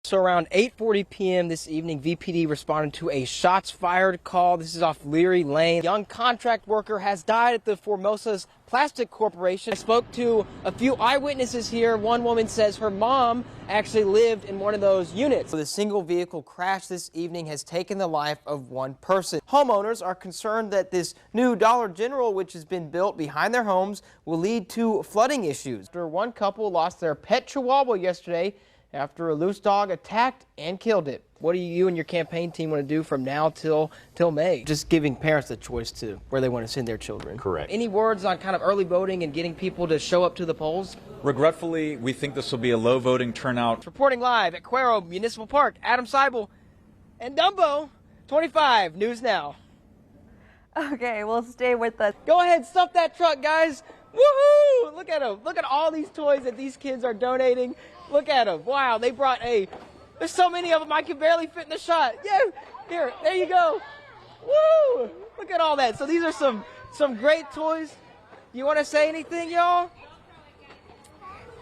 So around 8:40 p.m. this evening, VPD responded to a shots fired call. This is off Leary Lane. A young contract worker has died at the Formosa's Plastic Corporation. I spoke to a few eyewitnesses here. One woman says her mom actually lived in one of those units. The single vehicle crash this evening has taken the life of one person. Homeowners are concerned that this new Dollar General, which has been built behind their homes, will lead to flooding issues. After one couple lost their pet chihuahua yesterday after a loose dog attacked and killed it. What do you and your campaign team want to do from now till May? Just giving parents the choice to where they want to send their children. Correct. Any words on kind of early voting and getting people to show up to the polls? Regretfully, we think this will be a low voting turnout. Reporting live at Cuero Municipal Park, Adam Seibel and Dumbo 25 News Now. Okay, well, stay with us. Go ahead, stuff that truck, guys. Woohoo! Look at them. Look at all these toys that these kids are donating. Look at them. Wow, they brought there's so many of them I can barely fit in the shot. Yeah, here, there you go. Woo! Look at all that. So these are some great toys. You want to say anything, y'all?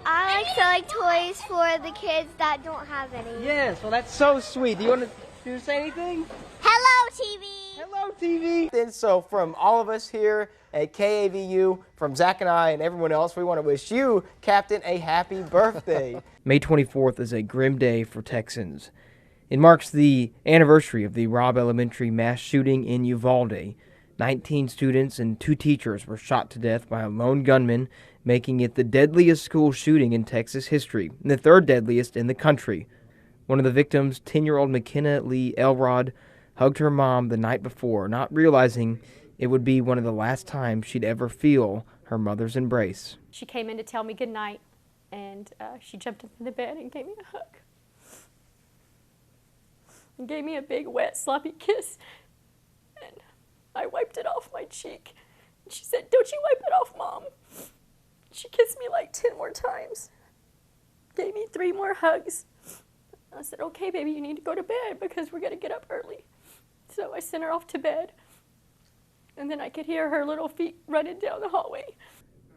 I like toys for the kids that don't have any. Yes, well that's so sweet. Do you want to say anything? Hello, TV. Hello, TV. And so from all of us here at KAVU, from Zach and I and everyone else, we want to wish you, Captain, a happy birthday. May 24th is a grim day for Texans. It marks the anniversary of the Robb Elementary mass shooting in Uvalde. 19 students and 2 teachers were shot to death by a lone gunman, making it the deadliest school shooting in Texas history, and the 3rd deadliest in the country. One of the victims, 10-year-old McKenna Lee Elrod, hugged her mom the night before, not realizing it would be one of the last times she'd ever feel her mother's embrace. She came in to tell me goodnight, and she jumped into the bed and gave me a hug. And gave me a big, wet, sloppy kiss. And I wiped it off my cheek. And she said, "Don't you wipe it off, Mom." She kissed me like 10 more times. Gave me 3 more hugs. I said, "Okay, baby, you need to go to bed because we're going to get up early." So I sent her off to bed. And then I could hear her little feet running down the hallway.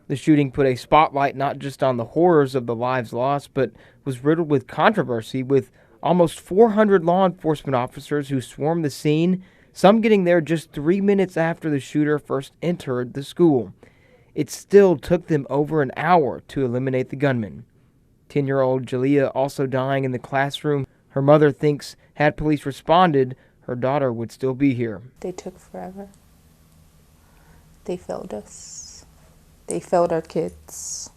The shooting put a spotlight not just on the horrors of the lives lost, but was riddled with controversy, with almost 400 law enforcement officers who swarmed the scene, some getting there just 3 minutes after the shooter first entered the school. It still took them over an hour to eliminate the gunman. 10-year-old Jalea also dying in the classroom. Her mother thinks had police responded, her daughter would still be here. They took forever. They failed us. They failed our kids.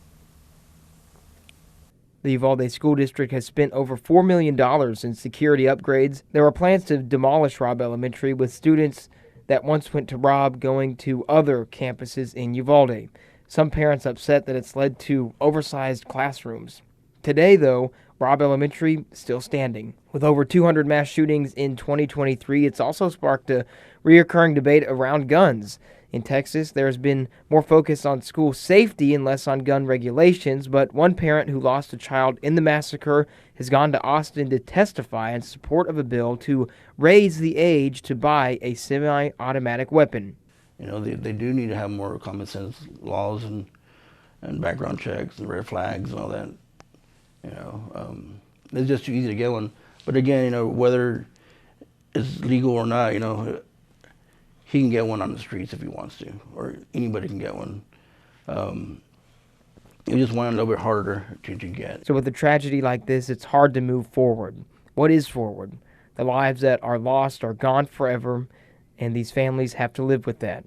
The Uvalde School District has spent over $4 million in security upgrades. There are plans to demolish Robb Elementary, with students that once went to Robb going to other campuses in Uvalde. Some parents upset that it's led to oversized classrooms. Today, though, Robb Elementary still standing. With over 200 mass shootings in 2023, it's also sparked a reoccurring debate around guns. In Texas, there has been more focus on school safety and less on gun regulations, but one parent who lost a child in the massacre has gone to Austin to testify in support of a bill to raise the age to buy a semi-automatic weapon. You know, they do need to have more common sense laws and background checks and red flags and all that. You know, it's just too easy to get one. But again, you know, whether it's legal or not, you know, he can get one on the streets if he wants to, or anybody can get one. It's just one a little bit harder to get. So with a tragedy like this, it's hard to move forward. What is forward? The lives that are lost are gone forever, and these families have to live with that.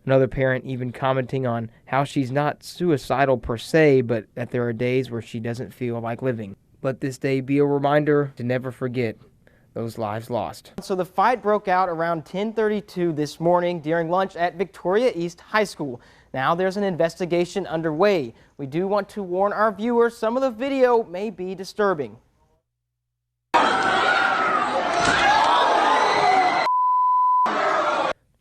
Another parent even commenting on how she's not suicidal per se, but that there are days where she doesn't feel like living. Let this day be a reminder to never forget those lives lost. So the fight broke out around 10:32 this morning during lunch at Victoria East High School. Now there's an investigation underway. We do want to warn our viewers, some of the video may be disturbing.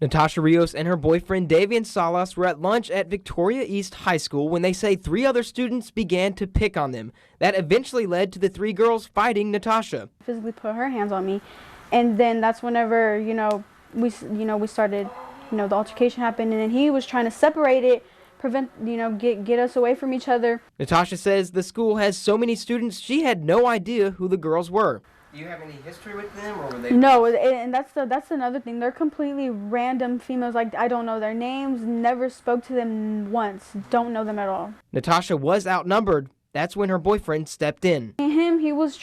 Natasha Rios and her boyfriend Davian Salas were at lunch at Victoria East High School when they say 3 other students began to pick on them. That eventually led to the 3 girls fighting Natasha. Physically put her hands on me, and then that's whenever we started, the altercation happened, and then he was trying to separate it, get us away from each other. Natasha says the school has so many students she had no idea who the girls were. Do you have any history with them, or were they? No, and that's another thing. They're completely random females. Like, I don't know their names, never spoke to them once, don't know them at all. Natasha was outnumbered. That's when her boyfriend stepped in. He was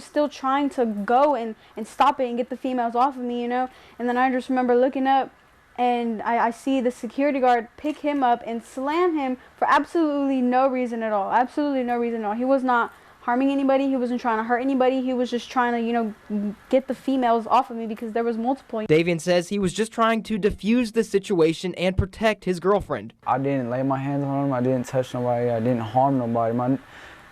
still trying to go and stop it and get the females off of me, And then I just remember looking up, and I see the security guard pick him up and slam him for absolutely no reason at all. Absolutely no reason at all. He was not harming anybody. He wasn't trying to hurt anybody. He was just trying to, get the females off of me because there was multiple. Davian says he was just trying to defuse the situation and protect his girlfriend. I didn't lay my hands on him. I didn't touch nobody. I didn't harm nobody.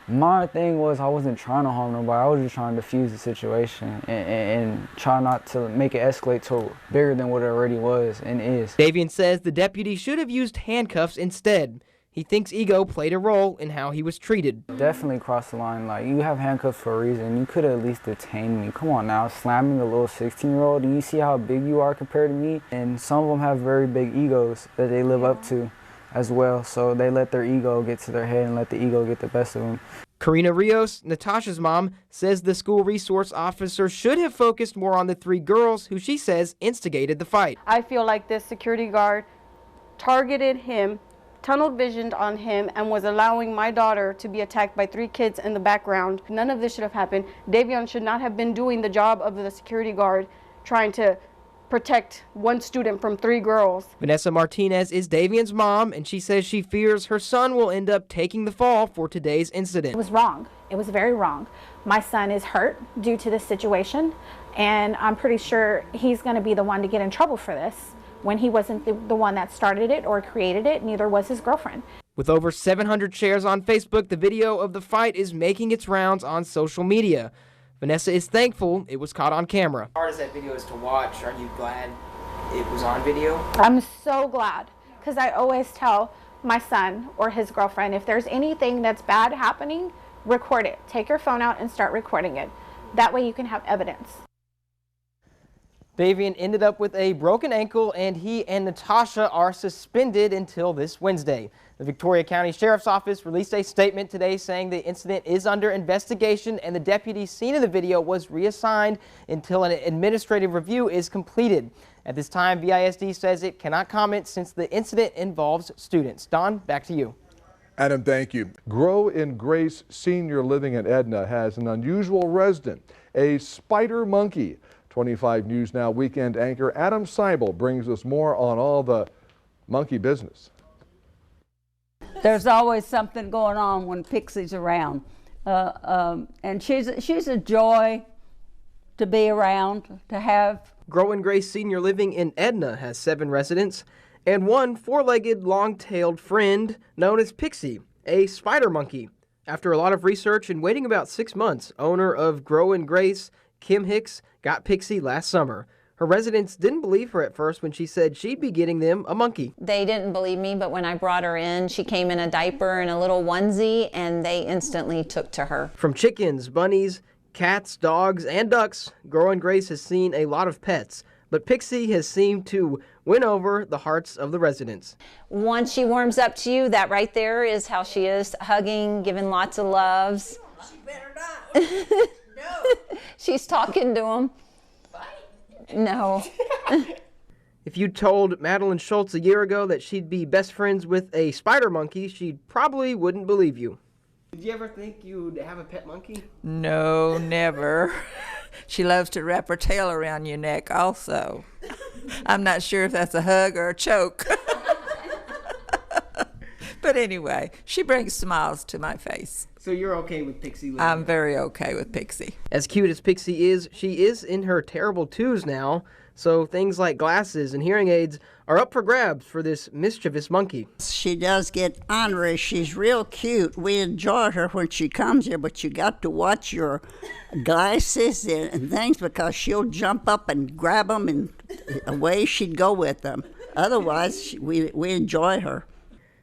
My thing was I wasn't trying to harm nobody. I was just trying to defuse the situation and try not to make it escalate to bigger than what it already was and is. Davian says the deputy should have used handcuffs instead. He thinks ego played a role in how he was treated. Definitely crossed the line. Like, you have handcuffs for a reason. You could have at least detained me. Come on now, slamming a little 16-year-old. Do you see how big you are compared to me? And some of them have very big egos that they live up to as well. So they let their ego get to their head and let the ego get the best of them. Karina Rios, Natasha's mom, says the school resource officer should have focused more on the 3 girls who she says instigated the fight. I feel like this security guard targeted him, tunneled visioned on him, and was allowing my daughter to be attacked by 3 kids in the background. None of this should have happened. Davion should not have been doing the job of the security guard, trying to protect 1 student from 3 girls. Vanessa Martinez is Davian's mom, and she says she fears her son will end up taking the fall for today's incident. It was wrong. It was very wrong. My son is hurt due to this situation, and I'm pretty sure he's going to be the one to get in trouble for this, when he wasn't the one that started it or created it. Neither was his girlfriend. With over 700 shares on Facebook, the video of the fight is making its rounds on social media. Vanessa is thankful it was caught on camera. As hard as that video is to watch, are you glad it was on video? I'm so glad, because I always tell my son or his girlfriend, if there's anything that's bad happening, record it. Take your phone out and start recording it. That way you can have evidence. Davian ended up with a broken ankle, and he and Natasha are suspended until this Wednesday. The Victoria County Sheriff's Office released a statement today saying the incident is under investigation and the deputy seen in the video was reassigned until an administrative review is completed. At this time, VISD says it cannot comment since the incident involves students. Don, back to you. Adam, thank you. Grow in Grace Senior Living in Edna has an unusual resident, a spider monkey. 25 News Now weekend anchor Adam Seibel brings us more on all the monkey business. There's always something going on when Pixie's around, and she's a joy to be around, to have. Grow in Grace Senior Living in Edna has 7 residents and 1 4-legged, long-tailed friend known as Pixie, a spider monkey. After a lot of research and waiting about 6 months, owner of Grow in Grace, Kim Hicks, got Pixie last summer. Her residents didn't believe her at first when she said she'd be getting them a monkey. They didn't believe me, but when I brought her in, she came in a diaper and a little onesie, and they instantly took to her. From chickens, bunnies, cats, dogs, and ducks, Grow in Grace has seen a lot of pets, but Pixie has seemed to win over the hearts of the residents. Once she warms up to you, that right there is how she is, hugging, giving lots of loves. She better not. No. She's talking to them. No. If you told Madeline Schultz a year ago that she'd be best friends with a spider monkey, she probably wouldn't believe you. Did you ever think you'd have a pet monkey? No, never. She loves to wrap her tail around your neck also. I'm not sure if that's a hug or a choke. But anyway, she brings smiles to my face. So you're okay with Pixie living? I'm very okay with Pixie. As cute as Pixie is, she is in her terrible 2s now, so things like glasses and hearing aids are up for grabs for this mischievous monkey. She does get ornery. She's real cute. We enjoy her when she comes here, but you got to watch your glasses and things because she'll jump up and grab them and away she'd go with them. Otherwise, we enjoy her.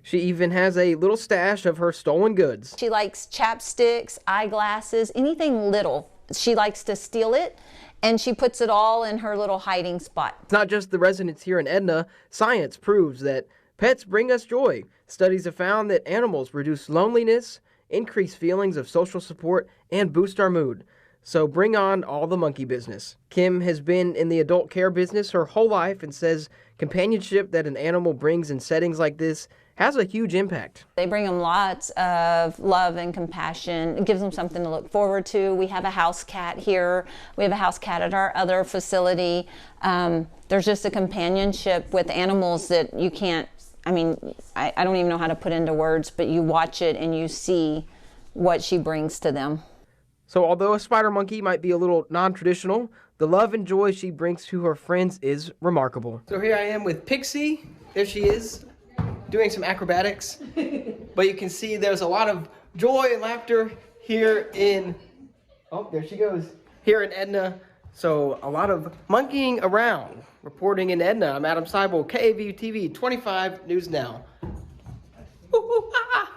She even has a little stash of her stolen goods. She likes chapsticks, eyeglasses, anything little. She likes to steal it, and she puts it all in her little hiding spot. It's not just the residents here in Edna. Science proves that pets bring us joy. Studies have found that animals reduce loneliness, increase feelings of social support, and boost our mood. So bring on all the monkey business. Kim has been in the adult care business her whole life and says companionship that an animal brings in settings like this has a huge impact. They bring them lots of love and compassion. It gives them something to look forward to. We have a house cat here. We have a house cat at our other facility. There's just a companionship with animals that you can't, I don't even know how to put into words, but you watch it and you see what she brings to them. So although a spider monkey might be a little non-traditional, the love and joy she brings to her friends is remarkable. So here I am with Pixie. There she is, doing some acrobatics. But you can see there's a lot of joy and laughter here in, oh, there she goes, here in Edna. So a lot of monkeying around. Reporting in Edna, I'm Adam Seibel, KAVU-TV 25 News Now. Ooh, ah, ah.